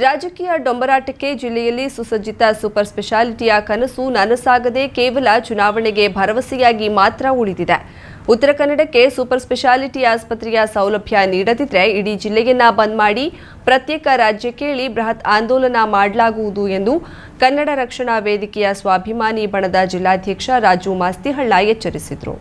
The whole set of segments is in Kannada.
ರಾಜಕೀಯ ಡೊಂಬರಾಟಕ್ಕೆ ಜಿಲ್ಲೆಯಲ್ಲಿ ಸುಸಜ್ಜಿತ ಸೂಪರ್ ಸ್ಪೆಷಾಲಿಟಿಯ ಕನಸು ನನಸಾಗದೆ ಕೇವಲ ಚುನಾವಣೆಗೆ ಭರವಸೆಯಾಗಿ ಮಾತ್ರ ಉಳಿದಿದೆ. ಉತ್ತರ ಕನ್ನಡಕ್ಕೆ ಸೂಪರ್ ಸ್ಪೆಷಾಲಿಟಿ ಆಸ್ಪತ್ರೆಯ ಸೌಲಭ್ಯ ನೀಡದಿದ್ರೆ ಇಡೀ ಜಿಲ್ಲೆಯನ್ನ ಬಂದ್ ಮಾಡಿ ಪ್ರತ್ಯೇಕ ರಾಜ್ಯ ಕೇಳಿ ಬೃಹತ್ ಆಂದೋಲನ ಮಾಡಲಾಗುವುದು ಎಂದು ಕನ್ನಡ ರಕ್ಷಣಾ ವೇದಿಕೆಯ ಸ್ವಾಭಿಮಾನಿ ಬಣದ ಜಿಲ್ಲಾಧ್ಯಕ್ಷ ರಾಜು ಮಾಸ್ತಿಹಳ್ಳ ಎಚ್ಚರಿಸಿದರು.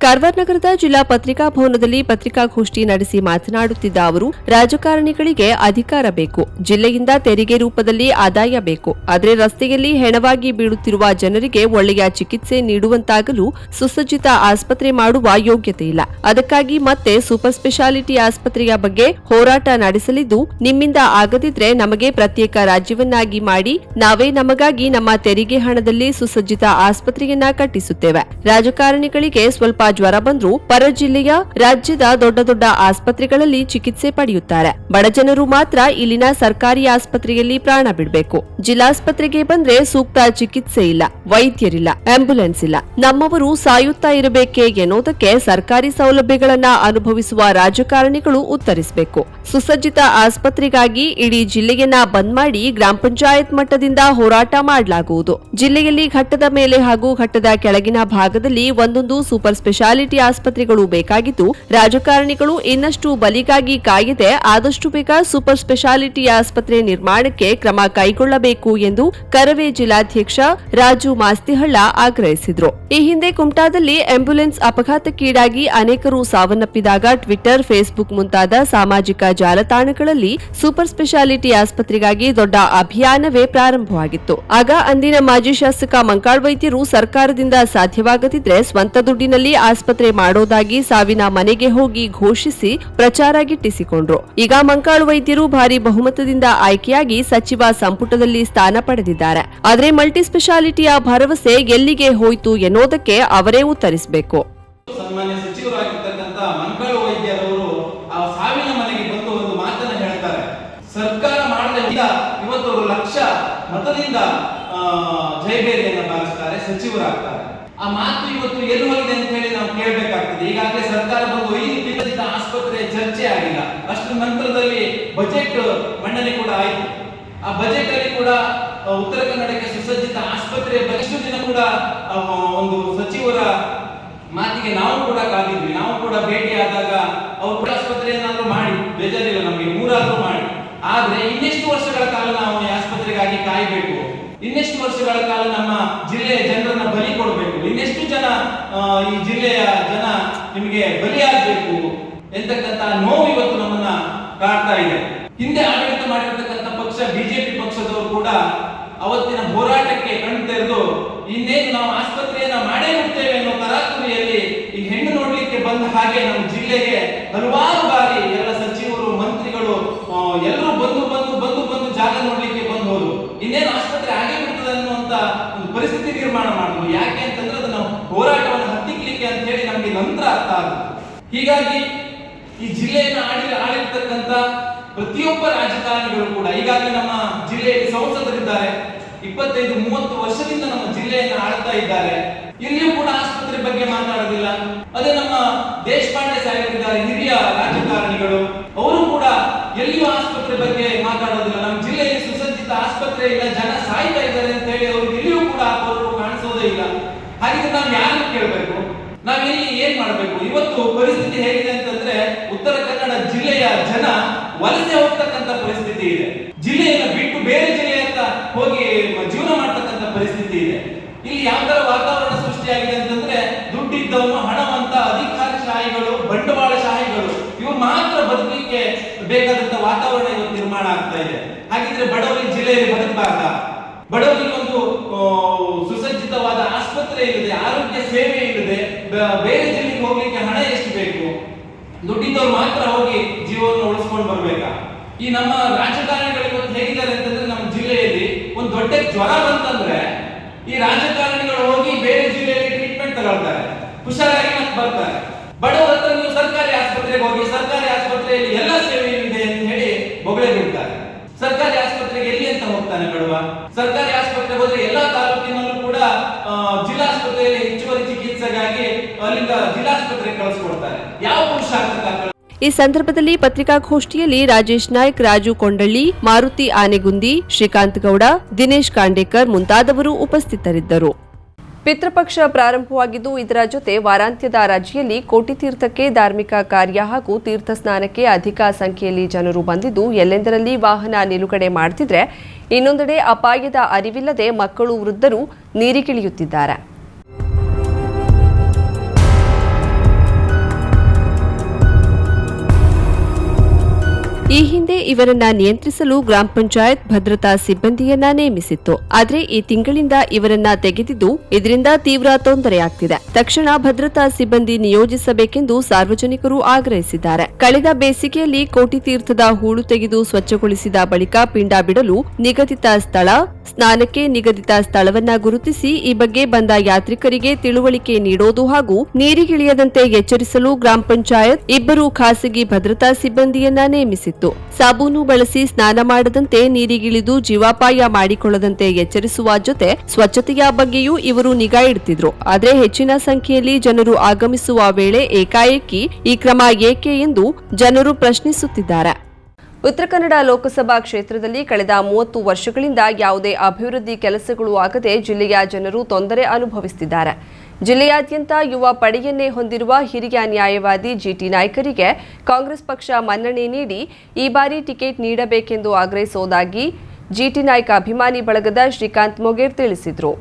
ಕಾರವಾರ ನಗರದ ಜಿಲ್ಲಾ ಪತ್ರಿಕಾ ಭವನದಲ್ಲಿ ಪತ್ರಿಕಾಗೋಷ್ಠಿ ನಡೆಸಿ ಮಾತನಾಡುತ್ತಿದ್ದ ಅವರು, ರಾಜಕಾರಣಿಗಳಿಗೆ ಅಧಿಕಾರ ಬೇಕು, ಜಿಲ್ಲೆಯಿಂದ ತೆರಿಗೆ ರೂಪದಲ್ಲಿ ಆದಾಯ ಬೇಕು, ಆದರೆ ರಸ್ತೆಯಲ್ಲಿ ಹೆಣವಾಗಿ ಬೀಳುತ್ತಿರುವ ಜನರಿಗೆ ಒಳ್ಳೆಯ ಚಿಕಿತ್ಸೆ ನೀಡುವಂತಾಗಲು ಸುಸಜ್ಜಿತ ಆಸ್ಪತ್ರೆ ಮಾಡುವ ಯೋಗ್ಯತೆ ಇಲ್ಲ. ಅದಕ್ಕಾಗಿ ಮತ್ತೆ ಸೂಪರ್ ಸ್ಪೆಷಾಲಿಟಿ ಆಸ್ಪತ್ರೆಯ ಬಗ್ಗೆ ಹೋರಾಟ ನಡೆಸಲಿದ್ದು, ನಿಮ್ಮಿಂದ ಆಗದಿದ್ರೆ ನಮಗೆ ಪ್ರತ್ಯೇಕ ರಾಜ್ಯವನ್ನಾಗಿ ಮಾಡಿ ನಾವೇ ನಮಗಾಗಿ ನಮ್ಮ ತೆರಿಗೆ ಹಣದಲ್ಲಿ ಸುಸಜ್ಜಿತ ಆಸ್ಪತ್ರೆಯನ್ನ ಕಟ್ಟಿಸುತ್ತೇವೆ. ರಾಜಕಾರಣಿಗಳಿಗೆ ಸ್ವಲ್ಪ ಜ್ವರ ಬಂದ್ರೂ ಪರ ಜಿಲ್ಲೆಯ ರಾಜ್ಯದ ದೊಡ್ಡ ದೊಡ್ಡ ಆಸ್ಪತ್ರೆಗಳಲ್ಲಿ ಚಿಕಿತ್ಸೆ ಪಡೆಯುತ್ತಾರೆ. ಬಡಜನರು ಮಾತ್ರ ಇಲ್ಲಿನ ಸರ್ಕಾರಿ ಆಸ್ಪತ್ರೆಯಲ್ಲಿ ಪ್ರಾಣ ಬಿಡಬೇಕು. ಜಿಲ್ಲಾಸ್ಪತ್ರೆಗೆ ಬಂದ್ರೆ ಸೂಕ್ತ ಚಿಕಿತ್ಸೆ ಇಲ್ಲ, ವೈದ್ಯರಿಲ್ಲ, ಆಂಬ್ಯುಲೆನ್ಸ್ ಇಲ್ಲ, ನಮ್ಮವರು ಸಾಯುತ್ತಾ ಇರಬೇಕೆ ಎನ್ನುವುದಕ್ಕೆ ಸರ್ಕಾರಿ ಸೌಲಭ್ಯಗಳನ್ನ ಅನುಭವಿಸುವ ರಾಜಕಾರಣಿಗಳು ಉತ್ತರಿಸಬೇಕು. ಸುಸಜ್ಜಿತ ಆಸ್ಪತ್ರೆಗಾಗಿ ಇಡೀ ಜಿಲ್ಲೆಯನ್ನ ಬಂದ್ ಮಾಡಿ ಗ್ರಾಮ ಪಂಚಾಯತ್ ಮಟ್ಟದಿಂದ ಹೋರಾಟ ಮಾಡಲಾಗುವುದು. ಜಿಲ್ಲೆಯಲ್ಲಿ ಘಟ್ಟದ ಮೇಲೆ ಹಾಗೂ ಘಟ್ಟದ ಕೆಳಗಿನ ಭಾಗದಲ್ಲಿ ಒಂದೊಂದು ಸೂಪರ್ ಸ್ಪೆಷಾಲಿಟಿ ಆಸ್ಪತ್ರೆಗಳು ಬೇಕಾಗಿದ್ದು, ರಾಜಕಾರಣಿಗಳು ಇನ್ನಷ್ಟು ಬಲಿಗಾಗಿ ಕಾಯದೆ ಆದಷ್ಟು ಬೇಗ ಸೂಪರ್ ಸ್ಪೆಷಾಲಿಟಿ ಆಸ್ಪತ್ರೆ ನಿರ್ಮಾಣಕ್ಕೆ ಕ್ರಮ ಕೈಗೊಳ್ಳಬೇಕು ಎಂದು ಕರವೇ ಜಿಲ್ಲಾಧ್ಯಕ್ಷ ರಾಜು ಮಾಸ್ತಿಹಳ್ಳ ಆಗ್ರಹಿಸಿದರು. ಈ ಹಿಂದೆ ಕುಮಟಾದಲ್ಲಿ ಆಂಬ್ಯುಲೆನ್ಸ್ ಅಪಘಾತಕ್ಕೀಡಾಗಿ ಅನೇಕರು ಸಾವನ್ನಪ್ಪಿದಾಗ ಟ್ವಿಟರ್, ಫೇಸ್ಬುಕ್ ಮುಂತಾದ ಸಾಮಾಜಿಕ ಜಾಲತಾಣಗಳಲ್ಲಿ ಸೂಪರ್ ಸ್ಪೆಷಾಲಿಟಿ ಆಸ್ಪತ್ರೆಗಾಗಿ ದೊಡ್ಡ ಅಭಿಯಾನವೇ ಪ್ರಾರಂಭವಾಗಿತ್ತು. ಆಗ ಅಂದಿನ ಮಾಜಿ ಶಾಸಕ ಮಂಕಾಳ್ ವೈದ್ಯರು ಸರ್ಕಾರದಿಂದ ಸಾಧ್ಯವಾಗದಿದ್ರೆ ಸ್ವಂತ ದುಡ್ಡಿನಲ್ಲಿ ಆಸ್ಪತ್ರೆ ಮಾಡೋದಾಗಿ ಸಾವಿನ ಮನೆಗೆ ಹೋಗಿ ಘೋಷಿಸಿ ಪ್ರಚಾರ ಗಿಟ್ಟಿಸಿಕೊಂಡ್ರು. ಈಗ ಮಂಕಾಳು ವೈದ್ಯರು ಭಾರಿ ಬಹುಮತದಿಂದ ಆಯ್ಕೆಯಾಗಿ ಸಚಿವ ಸಂಪುಟದಲ್ಲಿ ಸ್ಥಾನ ಪಡೆದಿದ್ದಾರೆ. ಆದರೆ ಮಲ್ಟಿ ಸ್ಪೆಷಾಲಿಟಿಯ ಭರವಸೆ ಎಲ್ಲಿಗೆ ಹೋಯಿತು ಎನ್ನುವುದಕ್ಕೆ ಅವರೇ ಉತ್ತರಿಸಬೇಕು. ಸನ್ಮಾನ್ಯ ಸಚಿವರಾಗಿರ್ತಕ್ಕಂಥ ಮಂಕಾಳು ವೈದ್ಯರವರು ಆ ಸಾವಿನ ಮನೆಗೆ ಬಂದು ಒಂದು ಮಾತನ್ನ ಹೇಳ್ತಾರೆ. ಸರ್ಕಾರ ಮಾಡದ ಇವತ್ತು ಲಕ್ಷ ಮತದಿಂದ ಜಯಬೇರಿಯನ್ನು ಬಾರಿಸ್ತಾರೆ, ಸಚಿವರಾಗ್ತಾರೆ. ಆ ಮಾತು ಇವತ್ತು ಎಲ್ಲಿ ಹೋಗಿದೆ ಅಂತ ಹೇಳಿ ನಾವು ಕೇಳಬೇಕಾಗ್ತದೆ. ಈಗಾಗಲೇ ಸರ್ಕಾರ ಬಂದು ಈ ಆಸ್ಪತ್ರೆ ಚರ್ಚೆ ಆಗಿಲ್ಲ. ಅಷ್ಟರ ನಂತರದಲ್ಲಿ ಬಜೆಟ್ ಮಂಡನೆ ಕೂಡ ಆಯಿತು. ಆ ಬಜೆಟ್ ಅಲ್ಲಿ ಕೂಡ ಉತ್ತರ ಕನ್ನಡಕ್ಕೆ ಸುಸಜ್ಜಿತ ಆಸ್ಪತ್ರೆ ಇಷ್ಟು ದಿನ ಕೂಡ ಒಂದು ಸಚಿವರ ಮಾತಿಗೆ ನಾವು ಕೂಡ ಕಾದಿದ್ವಿ. ನಾವು ಕೂಡ ಭೇಟಿಯಾದಾಗ ಅವರು ಆಸ್ಪತ್ರೆ ಏನಾದ್ರೂ ಮಾಡಿ, ಬೇಜಾರಿಲ್ಲ ನಮಗೆ, 3 ಮಾಡಿ, ಆದ್ರೆ ಇನ್ನೆಷ್ಟು ವರ್ಷಗಳ ಕಾಲ ನಾವು ಈ ಆಸ್ಪತ್ರೆಗಾಗಿ ಕಾಯಬೇಕು, ಇನ್ನೆಷ್ಟು ವರ್ಷಗಳ ಕಾಲ ನಮ್ಮ ಜಿಲ್ಲೆಯ ಜನರನ್ನ ಬಲಿ ಕೊಡಬೇಕು, ಇನ್ನೆಷ್ಟು ಜನ ಈ ಜಿಲ್ಲೆಯ ಜನ ನಿಮಗೆ ಬಲಿಯಾಗಬೇಕು ಎಂತಕ್ಕಂತ ನೋವು ಇವತ್ತು ನಮ್ಮನ್ನ ಕಾಡ್ತಾ ಇದೆ. ಹಿಂದೆ ಆಡಳಿತ ಮಾಡಿರ್ತಕ್ಕಂಥ ಪಕ್ಷ ಬಿಜೆಪಿ ಪಕ್ಷದವರು ಕೂಡ ಅವತ್ತಿನ ಹೋರಾಟಕ್ಕೆ ಕಣ್ಣು ತೆರೆದು ಇನ್ನೇನು ನಾವು ಆಸ್ಪತ್ರೆಯನ್ನ ಮಾಡೇ ಬಿಡ್ತೇವೆ ಅನ್ನೋ ತರಾತುರಿಯಲ್ಲಿ ಈ ಹೆಣ್ಣು ನೋಡ್ಲಿಕ್ಕೆ ಬಂದ ಹಾಗೆ ನಮ್ಮ ಜಿಲ್ಲೆಗೆ ಹಲವಾರು ಬಾರಿ ಎಲ್ಲ ಸಚಿವರು, ಮಂತ್ರಿಗಳು ಎಲ್ಲರೂ ಬಂದು ಜಾಗ ನೋಡ್ಲಿಕ್ಕೆ ಬಂದು ಹೋದ್ರು. ಇನ್ನೇನು ಆಸ್ಪತ್ರೆ ಆಗೇ ಬಿಡ್ತದೆ ಅನ್ನುವಂತ ಒಂದು ಪರಿಸ್ಥಿತಿ ನಿರ್ಮಾಣ ಮಾಡಿದ್ರು. ಯಾಕೆ ಅಂತಂದ್ರೆ ಅದನ್ನ ಹೋರಾಟವನ್ನು ಹತ್ತಿಕ್ಲಿಕ್ಕೆ ಅಂತ ಹೇಳಿ ನಮ್ಗೆ ನಂತರ ಅರ್ಥ ಆಗುತ್ತೆ. ಹೀಗಾಗಿ ಈ ಜಿಲ್ಲೆಯನ್ನು ಆಳಿರ್ತಕ್ಕಂಥ ಪ್ರತಿಯೊಬ್ಬ ರಾಜಕಾರಣಿಗಳು ಕೂಡ ಈಗಾಗಲೇ ನಮ್ಮ ಜಿಲ್ಲೆಯಲ್ಲಿ ಸಂಸದರಿದ್ದಾರೆ, 25-30 ವರ್ಷದಿಂದ ನಮ್ಮ ಜಿಲ್ಲೆಯನ್ನು ಆಳ್ತಾ ಇದ್ದಾರೆ. ಇಲ್ಲಿಯೂ ಕೂಡ ಆಸ್ಪತ್ರೆ ಬಗ್ಗೆ ಮಾತಾಡೋದಿಲ್ಲ. ಅದೇ ನಮ್ಮ ದೇಶಪಾಂಡೆ ಸಾಹೇಬರಿದ್ದಾರೆ, ಹಿರಿಯ ರಾಜಕಾರಣಿಗಳು, ಅವರು ಕೂಡ ಎಲ್ಲಿಯೂ ಆಸ್ಪತ್ರೆ ಬಗ್ಗೆ ಮಾತಾಡೋದಿಲ್ಲ. ನಮ್ಮ ಜಿಲ್ಲೆಯಲ್ಲಿ ಸುಸಜ್ಜಿತ ಆಸ್ಪತ್ರೆ ಇಲ್ಲ, ಜನ ಸಾಯ್ತಾ ಇದ್ದಾರೆ ಅಂತ ಹೇಳಿ ಅವರು ಇಲ್ಲಿಯೂ ಕೂಡ ಅವರು ಕಾಣಿಸೋದೇ ಇಲ್ಲ. ಹಾಗಿದ್ರೆ ನಾವು ಯಾರನ್ನು ಕೇಳಬೇಕು? ನಾವೆಲ್ಲಿ ಏನ್ ಮಾಡಬೇಕು? ಇವತ್ತು ಪರಿಸ್ಥಿತಿ ಹೇಗಿದೆ ಅಂತಂದ್ರೆ ಉತ್ತರ ಕನ್ನಡ ಜಿಲ್ಲೆಯ ಜನ ವಲಸೆ ಹೋಗ್ತಕ್ಕಂಥ ಪರಿಸ್ಥಿತಿ ಇದೆ. ಜಿಲ್ಲೆಯನ್ನು ಬಿಟ್ಟು ಬೇರೆ ಜಿಲ್ಲೆಯತ್ತ ಹೋಗಿ ಜೀವನ ಮಾಡ್ತಕ್ಕಂಥ ಪರಿಸ್ಥಿತಿ ಇದೆ. ಇಲ್ಲಿ ಯಾವ ತರ ವಾತಾವರಣ ಸೃಷ್ಟಿಯಾಗಿದೆ ಅಂತಂದ್ರೆ ದುಡ್ಡಿದ್ದವನು, ಹಣವಂತ, ಅಧಿಕಾರಶಾಹಿಗಳು, ಬಂಡವಾಳಶಾಹಿಗಳು ಇವರು ಮಾತ್ರ ಬದುಕಲಿಕ್ಕೆ ಬೇಕಾದಂತ ವಾತಾವರಣ ಇವತ್ತು ನಿರ್ಮಾಣ ಆಗ್ತಾ ಇದೆ. ಹಾಗಿದ್ರೆ ಬಡವರಿಗೆ ಜಿಲ್ಲೆಯಲ್ಲಿ ಬದುಕಬಾರ್ದ? ಬಡವರಿಗೆ ಒಂದು ಸುಸಜ್ಜಿತವಾದ ಆಸ್ಪತ್ರೆ ಇಲ್ಲದೆ, ಆರೋಗ್ಯ ಸೇವೆ ಇಲ್ಲದೆ ಬೇರೆ ಜಿಲ್ಲೆಗೆ ಹೋಗ್ಲಿಕ್ಕೆ ಹಣ ಎಷ್ಟು ಬೇಕು? ದುಡ್ಡಿದ್ದವ್ರು ಮಾತ್ರ ಹೋಗಿ ಜೀವವನ್ನು ಉಳಿಸ್ಕೊಂಡು ಬರ್ಬೇಕಾ? ಈ ನಮ್ಮ ರಾಜಕಾರಣಿಗಳು ಇವತ್ತು ಹೇಗಿದ್ದಾರೆ ಅಂತಂದ್ರೆ ನಮ್ಮ ಜಿಲ್ಲೆಯಲ್ಲಿ ಒಂದು ದೊಡ್ಡ ಜ್ವರ ಬಂತಂದ್ರೆ ಈ ರಾಜಕಾರಣಿಗಳು ಹೋಗಿ ಬೇರೆ ಜಿಲ್ಲೆಯಲ್ಲಿ ಟ್ರೀಟ್ಮೆಂಟ್ ತಗೊಳ್ತಾರೆ, ಹುಷಾರಾಗಿ ಮತ್ತೆ ಬರ್ತಾರೆ. ಬಡವರ ಹತ್ರ ನೀವು ಸರ್ಕಾರಿ ಆಸ್ಪತ್ರೆಗೆ ಹೋಗಿ, ಸರ್ಕಾರಿ ಆಸ್ಪತ್ರೆಯಲ್ಲಿ ಎಲ್ಲ ಸೇವೆ ಇದೆ ಅಂತ ಹೇಳಿ ಬೊಗಳೆ ಬಿಡ್ತಾರೆ. ಸರ್ಕಾರಿ ಆಸ್ಪತ್ರೆಗೆ ಎಲ್ಲಿ ಅಂತ ಹೋಗ್ತಾನೆ ಬಡವ? ಸರ್ಕಾರಿ ಆಸ್ಪತ್ರೆಗೆ ಹೋದ್ರೆ ಎಲ್ಲಾ ತಾಲೂಕಿನಲ್ಲೂ ಕೂಡ ಜಿಲ್ಲಾಸ್ಪತ್ರೆಯಲ್ಲಿ ಹೆಚ್ಚುವರಿ ಚಿಕಿತ್ಸೆಗಾಗಿ ಅಲ್ಲಿಂದ ಜಿಲ್ಲಾಸ್ಪತ್ರೆಗೆ ಕಳಿಸ್ಕೊಡ್ತಾರೆ. ಯಾವ ಪುರುಷಾರ್ಥ? ಈ ಸಂದರ್ಭದಲ್ಲಿ ಪತ್ರಿಕಾಗೋಷ್ಠಿಯಲ್ಲಿ ರಾಜೇಶ್ ನಾಯ್ಕ್, ರಾಜು ಕೊಂಡಳ್ಳಿ, ಮಾರುತಿ ಆನೆಗುಂದಿ, ಶ್ರೀಕಾಂತ್ ಗೌಡ, ದಿನೇಶ್ ಕಾಂಡೇಕರ್ ಮುಂತಾದವರು ಉಪಸ್ಥಿತರಿದ್ದರು. ಪಿತೃಪಕ್ಷ ಪ್ರಾರಂಭವಾಗಿದ್ದು ಇದರ ಜೊತೆ ವಾರಾಂತ್ಯದ ರಜೆಯಲ್ಲಿ ಕೋಟಿ ತೀರ್ಥಕ್ಕೆ ಧಾರ್ಮಿಕ ಕಾರ್ಯ ಹಾಗೂ ತೀರ್ಥ ಸ್ನಾನಕ್ಕೆ ಅಧಿಕ ಸಂಖ್ಯೆಯಲ್ಲಿ ಜನರು ಬಂದಿದ್ದು ಎಲ್ಲೆಂದರಲ್ಲಿ ವಾಹನ ನಿಲುಗಡೆ ಮಾಡುತ್ತಿದ್ರೆ, ಇನ್ನೊಂದೆಡೆ ಅಪಾಯದ ಅರಿವಿಲ್ಲದೆ ಮಕ್ಕಳು, ವೃದ್ಧರು ನೀರಿಗಿಳಿಯುತ್ತಿದ್ದಾರೆ. ಈ ಹಿಂದೆ ಇವರನ್ನ ನಿಯಂತ್ರಿಸಲು ಗ್ರಾಮ ಪಂಚಾಯತ್ ಭದ್ರತಾ ಸಿಬ್ಬಂದಿಯನ್ನ ನೇಮಿಸಿತ್ತು. ಆದರೆ ಈ ತಿಂಗಳಿಂದ ಇವರನ್ನ ತೆಗೆದಿದ್ದು ಇದರಿಂದ ತೀವ್ರ ತೊಂದರೆಯಾಗ್ತಿದೆ. ತಕ್ಷಣ ಭದ್ರತಾ ಸಿಬ್ಬಂದಿ ನಿಯೋಜಿಸಬೇಕೆಂದು ಸಾರ್ವಜನಿಕರು ಆಗ್ರಹಿಸಿದ್ದಾರೆ. ಕಳೆದ ಬೇಸಿಗೆಯಲ್ಲಿ ಕೋಟಿ ತೀರ್ಥದ ಹೂಳು ತೆಗೆದು ಸ್ವಚ್ಛಗೊಳಿಸಿದ ಬಳಿಕ ಪಿಂಡ ಬಿಡಲು ನಿಗದಿತ ಸ್ಥಳ, ಸ್ನಾನಕ್ಕೆ ನಿಗದಿತ ಸ್ಥಳವನ್ನ ಗುರುತಿಸಿ ಈ ಬಗ್ಗೆ ಬಂದ ಯಾತ್ರಿಕರಿಗೆ ತಿಳುವಳಿಕೆ ನೀಡೋದು ಹಾಗೂ ನೀರಿಗಿಳಿಯದಂತೆ ಎಚ್ಚರಿಸಲು ಗ್ರಾಮ ಪಂಚಾಯತ್ 2 ಖಾಸಗಿ ಭದ್ರತಾ ಸಿಬ್ಬಂದಿಯನ್ನ ನೇಮಿಸಿತ್ತು. ಸಾಬೂನು ಬಳಸಿ ಸ್ನಾನ ಮಾಡದಂತೆ, ನೀರಿಗಿಳಿದು ಜೀವಾಪಾಯ ಮಾಡಿಕೊಳ್ಳದಂತೆ ಎಚ್ಚರಿಸುವ ಜೊತೆ ಸ್ವಚ್ಛತೆಯ ಬಗ್ಗೆಯೂ ಇವರು ನಿಗಾ ಇಡುತ್ತಿದ್ರು. ಆದರೆ ಹೆಚ್ಚಿನ ಸಂಖ್ಯೆಯಲ್ಲಿ ಜನರು ಆಗಮಿಸುವ ವೇಳೆ ಏಕಾಏಕಿ ಈ ಕ್ರಮ ಏಕೆ ಎಂದು ಜನರು ಪ್ರಶ್ನಿಸುತ್ತಿದ್ದಾರೆ. ಉತ್ತರ ಕನ್ನಡ ಲೋಕಸಭಾ ಕ್ಷೇತ್ರದಲ್ಲಿ ಕಳೆದ 30 ವರ್ಷಗಳಿಂದ ಯಾವುದೇ ಅಭಿವೃದ್ಧಿ ಕೆಲಸಗಳು ಆಗದೆ ಜಿಲ್ಲೆಯ ಜನರು ತೊಂದರೆ ಅನುಭವಿಸುತ್ತಿದ್ದಾರೆ. ಜಿಲ್ಲೆಯಾದ್ಯಂತ ಯುವ ಪಡೆಯನ್ನೇ ಹೊಂದಿರುವ ಹಿರಿಯ ನ್ಯಾಯವಾದಿ ಜಿಟಿ ನಾಯ್ಕರಿಗೆ ಕಾಂಗ್ರೆಸ್ ಪಕ್ಷ ಮನ್ನಣೆ ನೀಡಿ ಈ ಬಾರಿ ಟಿಕೆಟ್ ನೀಡಬೇಕೆಂದು ಆಗ್ರಹಿಸುವುದಾಗಿ ಜಿಟಿ ನಾಯ್ಕ ಅಭಿಮಾನಿ ಬಳಗದ ಶ್ರೀಕಾಂತ್ ಮೊಗೇರ್ ತಿಳಿಸಿದರು.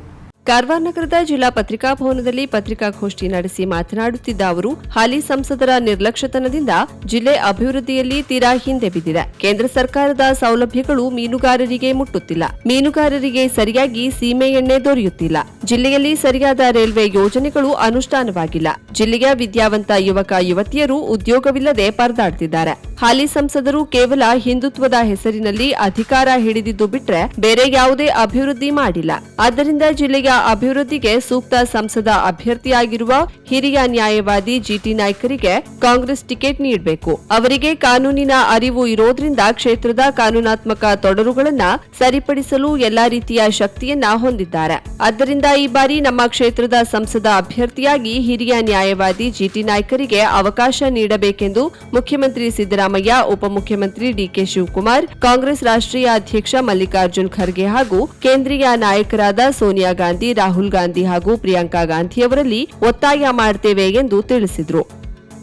ಕಾರವಾರ ನಗರದ ಜಿಲ್ಲಾ ಪತ್ರಿಕಾ ಭವನದಲ್ಲಿ ಪತ್ರಿಕಾಗೋಷ್ಠಿ ನಡೆಸಿ ಮಾತನಾಡುತ್ತಿದ್ದ ಅವರು, ಹಾಲಿ ಸಂಸದರ ನಿರ್ಲಕ್ಷ್ಯತನದಿಂದ ಜಿಲ್ಲೆ ಅಭಿವೃದ್ಧಿಯಲ್ಲಿ ತೀರಾ ಹಿಂದೆ ಬಿದ್ದಿದೆ. ಕೇಂದ್ರ ಸರ್ಕಾರದ ಸೌಲಭ್ಯಗಳು ಮೀನುಗಾರರಿಗೆ ಮುಟ್ಟುತ್ತಿಲ್ಲ. ಮೀನುಗಾರರಿಗೆ ಸರಿಯಾಗಿ ಸೀಮೆ ಎಣ್ಣೆ ದೊರೆಯುತ್ತಿಲ್ಲ. ಜಿಲ್ಲೆಯಲ್ಲಿ ಸರಿಯಾದ ರೈಲ್ವೆ ಯೋಜನೆಗಳು ಅನುಷ್ಠಾನವಾಗಿಲ್ಲ. ಜಿಲ್ಲೆಯ ವಿದ್ಯಾವಂತ ಯುವಕ ಯುವತಿಯರು ಉದ್ಯೋಗವಿಲ್ಲದೆ ಪರದಾಡುತ್ತಿದ್ದಾರೆ. ಹಾಲಿ ಸಂಸದರು ಕೇವಲ ಹಿಂದುತ್ವದ ಹೆಸರಿನಲ್ಲಿ ಅಧಿಕಾರ ಹಿಡಿದಿದ್ದು ಬಿಟ್ರೆ ಬೇರೆ ಯಾವುದೇ ಅಭಿವೃದ್ಧಿ ಮಾಡಿಲ್ಲ. ಆದ್ದರಿಂದ ಜಿಲ್ಲೆಯ ಅಭಿವೃದ್ಧಿಗೆ ಸೂಕ್ತ ಸಂಸದ ಅಭ್ಯರ್ಥಿಯಾಗಿರುವ ಹಿರಿಯ ನ್ಯಾಯವಾದಿ ಜಿಟಿ ನಾಯ್ಕರಿಗೆ ಕಾಂಗ್ರೆಸ್ ಟಿಕೆಟ್ ನೀಡಬೇಕು. ಅವರಿಗೆ ಕಾನೂನಿನ ಅರಿವು ಇರೋದ್ರಿಂದ ಕ್ಷೇತ್ರದ ಕಾನೂನಾತ್ಮಕ ತೊಡರುಗಳನ್ನ ಸರಿಪಡಿಸಲು ಎಲ್ಲಾ ರೀತಿಯ ಶಕ್ತಿಯನ್ನ ಹೊಂದಿದ್ದಾರೆ. ಆದ್ದರಿಂದ ಈ ಬಾರಿ ನಮ್ಮ ಕ್ಷೇತ್ರದ ಸಂಸದ ಅಭ್ಯರ್ಥಿಯಾಗಿ ಹಿರಿಯ ನ್ಯಾಯವಾದಿ ಜಿಟಿ ನಾಯ್ಕರಿಗೆ ಅವಕಾಶ ನೀಡಬೇಕೆಂದು ಮುಖ್ಯಮಂತ್ರಿ ಸಿದ್ದರಾಮಯ್ಯ, ಉಪಮುಖ್ಯಮಂತ್ರಿ ಡಿಕೆ ಶಿವಕುಮಾರ್, ಕಾಂಗ್ರೆಸ್ ರಾಷ್ಟ್ರೀಯ ಅಧ್ಯಕ್ಷ ಮಲ್ಲಿಕಾರ್ಜುನ್ ಖರ್ಗೆ ಹಾಗೂ ಕೇಂದ್ರೀಯ ನಾಯಕರಾದ ಸೋನಿಯಾ ಗಾಂಧಿ, ರಾಹುಲ್ ಗಾಂಧಿ ಹಾಗೂ ಪ್ರಿಯಾಂಕಾ ಗಾಂಧಿಯವರಲ್ಲಿ ಒತ್ತಾಯ ಮಾಡುತ್ತೇವೆ ಎಂದು ತಿಳಿಸಿದರು.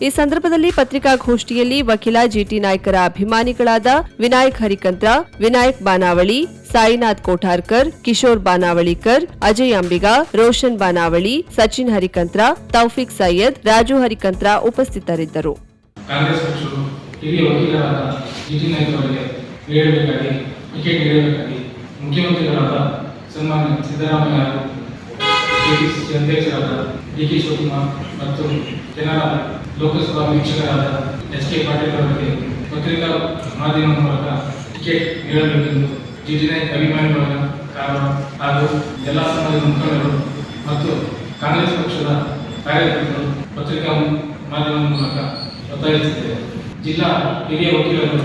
ಈ ಸಂದರ್ಭದಲ್ಲಿ ಪತ್ರಿಕಾಗೋಷ್ಠಿಯಲ್ಲಿ ವಕೀಲ ಜಿಟಿ ನಾಯ್ಕರ ಅಭಿಮಾನಿಗಳಾದ ವಿನಾಯಕ್ ಹರಿಕಂತ್ರ, ವಿನಾಯಕ್ ಬಾನಾವಳಿ, ಸಾಯಿನಾಥ್ ಕೋಠಾರ್ಕರ್, ಕಿಶೋರ್ ಬಾನಾವಳಿಕರ್, ಅಜಯ್ ಅಂಬಿಗ, ರೋಷನ್ ಬಾನಾವಳಿ, ಸಚಿನ್ ಹರಿಕಂತ್ರ, ತೌಫಿಕ್ ಸೈಯದ್, ರಾಜು ಹರಿಕಂತ್ರ ಉಪಸ್ಥಿತರಿದ್ದರು. ಕಾಂಗ್ರೆಸ್ ಪಕ್ಷವು ಹಿರಿಯ ವಕೀಲರಾದ ಜಿಟಿ ನಾಯ್ಕ ಅವರಿಗೆ ನೀಡಬೇಕಾಗಿ ಟಿಕೆಟ್ ನೀಡಬೇಕಾಗಿ ಮುಖ್ಯಮಂತ್ರಿಗಳಾದ ಸನ್ಮಾನ್ಯ ಸಿದ್ದರಾಮಯ್ಯ ಹಾಗೂ ಕೆಪಿಸಿಸಿ ಅಧ್ಯಕ್ಷರಾದ ಡಿಕೆ ಶಿವಕುಮಾರ್ ಮತ್ತು ಜನರ ಲೋಕಸಭಾ ವೀಕ್ಷಕರಾದ ಎಸ್.ಕೆ. ಪಾಟೀಲ್ ಅವರಿಗೆ ಪತ್ರಿಕಾ ಮಾಧ್ಯಮದ ಮೂಲಕ ಟಿಕೆಟ್ ನೀಡಬೇಕೆಂದು ಜಿಟಿ ನಾಯ್ಕ ಅಭಿಮಾನಿಗಳ ಕಾರಣ ಹಾಗೂ ಎಲ್ಲ ಸಮಾಜದ ಮುಖಂಡರು ಮತ್ತು ಕಾಂಗ್ರೆಸ್ ಪಕ್ಷದ ಕಾರ್ಯಕರ್ತರು ಪತ್ರಿಕಾ ಮಾಧ್ಯಮದ ಮೂಲಕ ಒತ್ತಾಯಿಸುತ್ತೇವೆ. ಜಿಲ್ಲಾ ಹಿರಿಯ ವಕೀಲರು,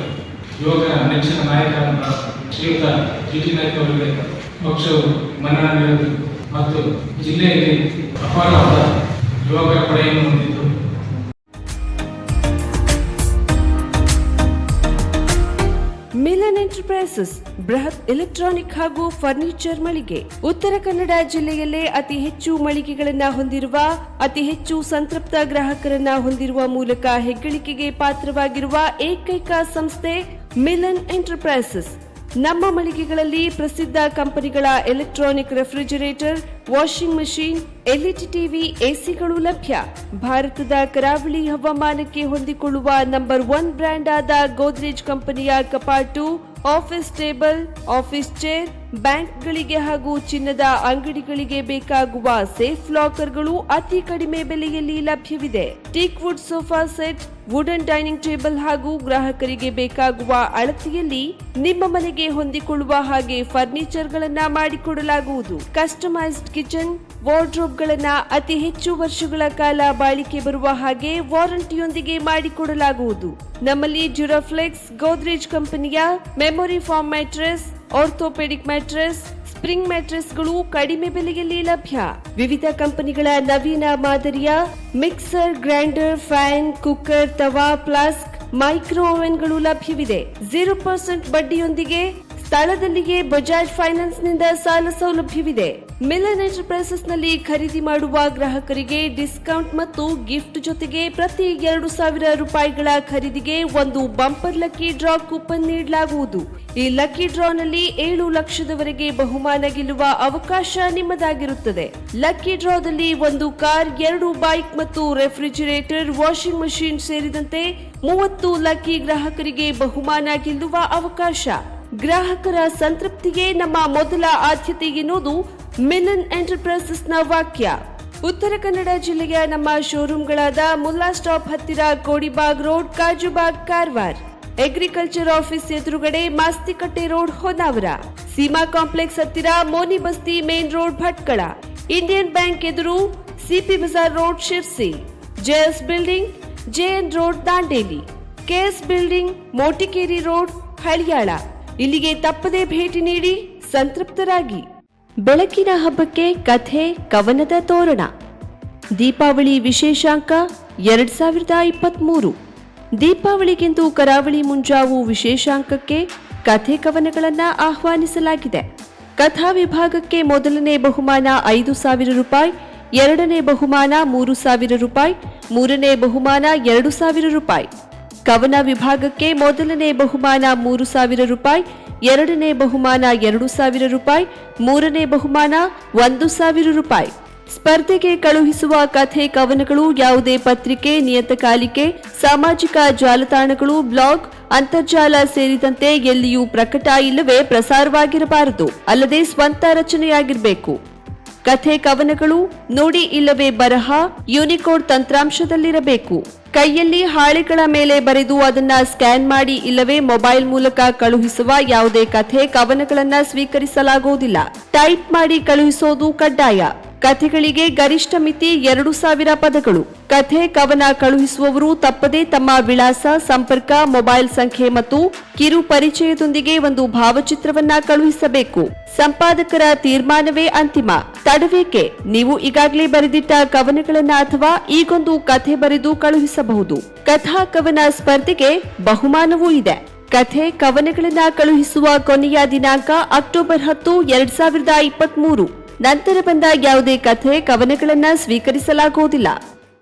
ಯುವಕರ ನೆಚ್ಚಿನ ನಾಯಕರಾದ ಶ್ರೀಯುತ ಜಿಟಿ ನಾಯ್ಕ ಅವರಿಗೆ ಪಕ್ಷವು ಮನ್ನಣೆ ನೀಡಬೇಕು ಮತ್ತು ಜಿಲ್ಲೆಯಲ್ಲಿ ಅಪಾರವಾದ ಯುವಕರ ಪಡೆಯನ್ನು ಹೊಂದಿದ್ದು ಮಿಲನ್ ಎಂಟರ್ಪ್ರೈಸಸ್ ಬೃಹತ್ ಎಲೆಕ್ಟ್ರಾನಿಕ್ ಹಾಗೂ ಫರ್ನಿಚರ್ ಮಳಿಗೆ. ಉತ್ತರ ಕನ್ನಡ ಜಿಲ್ಲೆಯಲ್ಲೇ ಅತಿ ಹೆಚ್ಚು ಮಳಿಗೆಗಳನ್ನು ಹೊಂದಿರುವ, ಅತಿ ಹೆಚ್ಚು ಸಂತೃಪ್ತ ಗ್ರಾಹಕರನ್ನ ಹೊಂದಿರುವ ಮೂಲಕ ಹೆಗ್ಗಳಿಕೆಗೆ ಪಾತ್ರವಾಗಿರುವ ಏಕೈಕ ಸಂಸ್ಥೆ ಮಿಲನ್ ಎಂಟರ್ಪ್ರೈಸಸ್. ನಮ್ಮ ಮಳಿಗೆಗಳಲ್ಲಿ ಪ್ರಸಿದ್ಧ ಕಂಪನಿಗಳ electronic refrigerator, washing machine, LED TV, ಎಸಿಗಳು ಲಭ್ಯ. ಭಾರತದ ಕರಾವಳಿ ಹವಾಮಾನಕ್ಕೆ ಹೊಂದಿಕೊಳ್ಳುವ ನಂಬರ್ 1 ಬ್ರ್ಯಾಂಡ್ ಆದ ಗೋದ್ರೇಜ್ ಕಂಪನಿಯ ಕಪಾಟು, ಆಫೀಸ್ ಟೇಬಲ್, ಆಫೀಸ್ ಚೇರ್, ಬ್ಯಾಂಕ್ಗಳಿಗೆ ಹಾಗೂ ಚಿನ್ನದ ಅಂಗಡಿಗಳಿಗೆ ಬೇಕಾಗುವ ಸೇಫ್ ಲಾಕರ್ಗಳು ಅತಿ ಕಡಿಮೆ ಬೆಲೆಯಲ್ಲಿ ಲಭ್ಯವಿದೆ. Teak wood sofa set, wooden dining table ಹಾಗೂ ಗ್ರಾಹಕರಿಗೆ ಬೇಕಾಗುವ ಅಳತೆಯಲ್ಲಿ ನಿಮ್ಮ ಮನೆಗೆ ಹೊಂದಿಕೊಳ್ಳುವ ಹಾಗೆ ಫರ್ನಿಚರ್ಗಳನ್ನ ಮಾಡಿಕೊಡಲಾಗುವುದು. ಕಸ್ಟಮೈಸ್ಡ್ ಕಿಚನ್, ವಾರ್ಡ್ರೋಬ್ಗಳನ್ನ ಅತಿ ಹೆಚ್ಚು ವರ್ಷಗಳ ಕಾಲ ಬಾಳಿಕೆ ಬರುವ ಹಾಗೆ ವಾರಂಟಿಯೊಂದಿಗೆ ಮಾಡಿಕೊಡಲಾಗುವುದು. ನಮ್ಮಲ್ಲಿ ಡ್ಯೂರಾಫ್ಲೆಕ್ಸ್, ಗೋದ್ರೇಜ್ ಕಂಪನಿಯ memory foam mattress, orthopedic mattress, spring ಮ್ಯಾಟ್ರೆಸ್ಗಳು ಕಡಿಮೆ ಬೆಲೆಯಲ್ಲಿ ಲಭ್ಯ. ವಿವಿಧ ಕಂಪನಿಗಳ ನವೀನ ಮಾದರಿಯ mixer, grinder, fan, cooker, tawa, flask, micro ಓವೆನ್ಗಳು ಲಭ್ಯವಿದೆ. 0% ಬಡ್ಡಿಯೊಂದಿಗೆ ಸ್ಥಳದಲ್ಲಿಯೇ ಬಜಾಜ್ ಫೈನಾನ್ಸ್ನಿಂದ ಸಾಲ ಸೌಲಭ್ಯವಿದೆ. ಮಿಲನ್ ಎಂಟರ್ಪ್ರೈಸಸ್ ನಲ್ಲಿ ಖರೀದಿ ಮಾಡುವ ಗ್ರಾಹಕರಿಗೆ ಡಿಸ್ಕೌಂಟ್ ಮತ್ತು ಗಿಫ್ಟ್ ಜೊತೆಗೆ ಪ್ರತಿ 2,000 ರೂಪಾಯಿಗಳ ಖರೀದಿಗೆ ಒಂದು ಬಂಪರ್ ಲಕ್ಕಿ ಡ್ರಾ ಕೂಪನ್ ನೀಡಲಾಗುವುದು. ಈ ಲಕ್ಕಿ ಡ್ರಾನಲ್ಲಿ 7 ಲಕ್ಷದವರೆಗೆ ಬಹುಮಾನ ಗೆಲ್ಲುವ ಅವಕಾಶ ನಿಮ್ಮದಾಗಿರುತ್ತದೆ. ಲಕ್ಕಿ ಡ್ರಾದಲ್ಲಿ 1 ಕಾರ್, 2 ಬೈಕ್ ಮತ್ತು ರೆಫ್ರಿಜಿರೇಟರ್, ವಾಷಿಂಗ್ ಮಷಿನ್ ಸೇರಿದಂತೆ 30 ಲಕ್ಕಿ ಗ್ರಾಹಕರಿಗೆ ಬಹುಮಾನ ಗೆಲ್ಲುವ ಅವಕಾಶ. ಗ್ರಾಹಕರ ಸಂತೃಪ್ತಿಗೆ ನಮ್ಮ ಮೊದಲ ಆದ್ಯತೆ ಎನ್ನುವುದು ಮಿಲನ್ ಎಂಟರ್ಪ್ರೈಸಸ್ನ ವಾಕ್ಯ. ಉತ್ತರ ಕನ್ನಡ ಜಿಲ್ಲೆಯ ನಮ್ಮ ಶೋರೂಮ್ಗಳಾದ ಮುಲ್ಲಾ ಸ್ಟಾಪ್ ಹತ್ತಿರ Kodibag road, Kajubag, Karwar, agriculture office ಎದುರುಗಡೆ ಮಾಸ್ತಿಕಟ್ಟೆ ರೋಡ್, ಹೊನ್ನಾವರ, ಸೀಮಾ ಕಾಂಪ್ಲೆಕ್ಸ್ ಹತ್ತಿರ Moni Basti main road, Bhatkal, Indian bank ಎದುರು CP Bazaar road, Sirsi, JS building, JN road, Dandeli, KS building, Motikeri road, Haliyal. ಇಲ್ಲಿಗೆ ತಪ್ಪದೇ ಭೇಟಿ ನೀಡಿ ಸಂತೃಪ್ತರಾಗಿ. ಬೆಳಕಿನ ಹಬ್ಬಕ್ಕೆ ಕಥೆ ಕವನದ ತೋರಣ. ದೀಪಾವಳಿ ವಿಶೇಷಾಂಕ 2023. ದೀಪಾವಳಿಗೆಂದು ಕರಾವಳಿ ಮುಂಜಾವು ವಿಶೇಷಾಂಕಕ್ಕೆ ಕಥೆ ಕವನಗಳನ್ನು ಆಹ್ವಾನಿಸಲಾಗಿದೆ. ಕಥಾ ವಿಭಾಗಕ್ಕೆ ಮೊದಲನೇ ಬಹುಮಾನ 5,000 ರೂಪಾಯಿ, ಎರಡನೇ ಬಹುಮಾನ 3,000 ರೂಪಾಯಿ, ಮೂರನೇ ಬಹುಮಾನ 2,000 ರೂಪಾಯಿ. ಕವನ ವಿಭಾಗಕ್ಕೆ ಮೊದಲನೇ ಬಹುಮಾನ 3,000 ರೂಪಾಯಿ, ಎರಡನೇ ಬಹುಮಾನ 2,000 ರೂಪಾಯಿ, ಮೂರನೇ ಬಹುಮಾನ 1,000 ರೂಪಾಯಿ. ಸ್ಪರ್ಧೆಗೆ ಕಳುಹಿಸುವ ಕಥೆ ಕವನಗಳು ಯಾವುದೇ ಪತ್ರಿಕೆ, ನಿಯತಕಾಲಿಕೆ, ಸಾಮಾಜಿಕ ಜಾಲತಾಣಗಳು, ಬ್ಲಾಗ್, ಅಂತರ್ಜಾಲ ಸೇರಿದಂತೆ ಎಲ್ಲಿಯೂ ಪ್ರಕಟ ಇಲ್ಲವೇ ಪ್ರಸಾರವಾಗಿರಬಾರದು. ಅಲ್ಲದೆ ಸ್ವಂತ ರಚನೆಯಾಗಿರಬೇಕು. ಕಥೆ ಕವನಗಳು ನುಡಿ ಇಲ್ಲವೇ ಬರಹ, ಯೂನಿಕೋಡ್ ತಂತ್ರಾಂಶದಲ್ಲಿರಬೇಕು. ಕೈಯಲ್ಲಿ ಹಾಳೆಗಳ ಮೇಲೆ ಬರೆದು ಅದನ್ನ ಸ್ಕ್ಯಾನ್ ಮಾಡಿ ಇಲ್ಲವೇ ಮೊಬೈಲ್ ಮೂಲಕ ಕಳುಹಿಸುವ ಯಾವುದೇ ಕಥೆ ಕವನಗಳನ್ನು ಸ್ವೀಕರಿಸಲಾಗುವುದಿಲ್ಲ. ಟೈಪ್ ಮಾಡಿ ಕಳುಹಿಸೋದು ಕಡ್ಡಾಯ. ಕಥೆಗಳಿಗೆ ಗರಿಷ್ಠ ಮಿತಿ 2,000 ಪದಗಳು. ಕಥೆ ಕವನ ಕಳುಹಿಸುವವರು ತಪ್ಪದೇ ತಮ್ಮ ವಿಳಾಸ, ಸಂಪರ್ಕ, ಮೊಬೈಲ್ ಸಂಖ್ಯೆ ಮತ್ತು ಕಿರು ಪರಿಚಯದೊಂದಿಗೆ ಒಂದು ಭಾವಚಿತ್ರವನ್ನ ಕಳುಹಿಸಬೇಕು. ಸಂಪಾದಕರ ತೀರ್ಮಾನವೇ ಅಂತಿಮ. ತಡವೇಕೆ? ನೀವು ಈಗಾಗಲೇ ಬರೆದಿಟ್ಟ ಕವನಗಳನ್ನ ಅಥವಾ ಈಗೊಂದು ಕಥೆ ಬರೆದು ಕಳುಹಿಸಬಹುದು. ಕಥಾ ಕವನ ಸ್ಪರ್ಧೆಗೆ ಬಹುಮಾನವೂ ಇದೆ. ಕಥೆ ಕವನಗಳನ್ನ ಕಳುಹಿಸುವ ಕೊನೆಯ ದಿನಾಂಕ ಅಕ್ಟೋಬರ್ 10, 2023. ನಂತರ ಬಂದ ಯಾವುದೇ ಕಥೆ ಕವನಗಳನ್ನ ಸ್ವೀಕರಿಸಲಾಗುವುದಿಲ್ಲ.